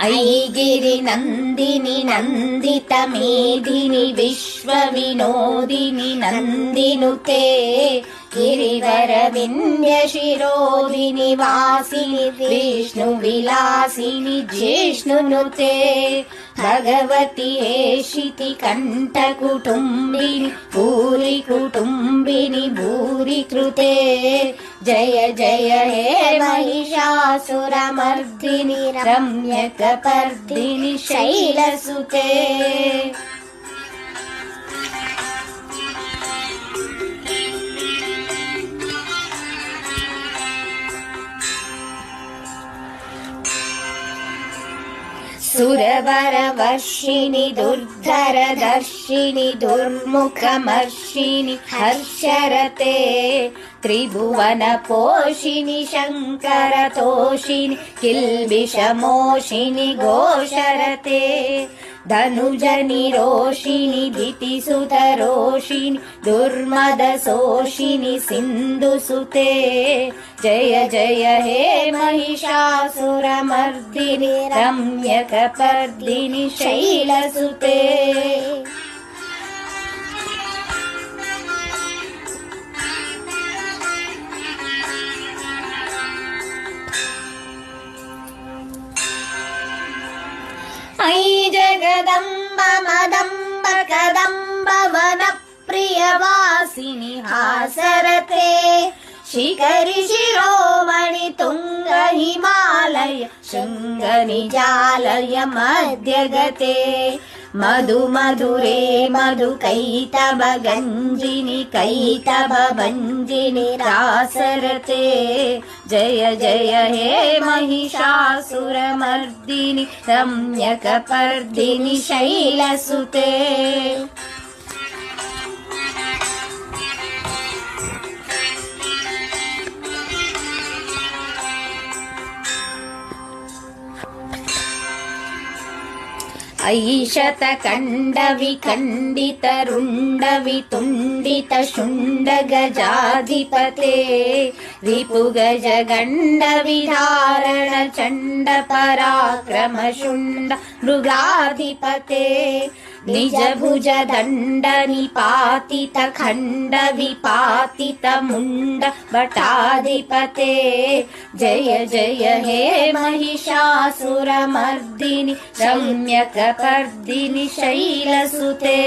ऐगिरि नन्दिनि नन्दित मेदिनि विश्वविनोदिनि नन्दिनुते गिरिवर विन्ध्य शिरोदिनि वासिनि विष्णुविलासिनि जिष्णुनुते भगवति हेशिति कण्ठकुटुम्बिनि भूरि कुटुम्बिनि भूरि कृते जय जय हे महिषासुरमर्दिनि रम्यकपर्दिनि शैलसुते। सुरवरवर्षिणि दुर्धरदर्शिनि दुर्मुखमर्षिणि हर्षरते त्रिभुवनपोषिणि शङ्करतोषिणि किल्बिषमोषिणि घोषरते धनुजनिरोषिणि दितिसुतरोषिणि दुर्मदशोषिणि सिन्धुसुते जय जय हे महिषासुरमर्दिनि रम्यकपर्दिनि शैलसुते। ऐ जगदम्ब मदम्ब कदम्ब वनप्रियवासिनि हासरते शिखरि शिरोमणि तुङ्ग हिमालय शृङ्गनिजालय मध्यगते मधु मधुरे मधु कैतव गञ्जिनि कैतव भञ्जिनि रासरते जय जय हे महिषासुरमर्दिनि रम्यकपर्दिनि शैलसुते। ऐशतकण्डविखण्डितरुण्डवितुण्डित शुण्डगजाधिपते रिपुगजगण्डविधारण चण्ड पराक्रम शुण्ड मृगाधिपते निजभुज दण्ड निपातित खण्ड विपातित मुण्ड भटाधिपते जय जय हे महिषासुरमर्दिनि रम्यकपर्दिनि शैलसुते।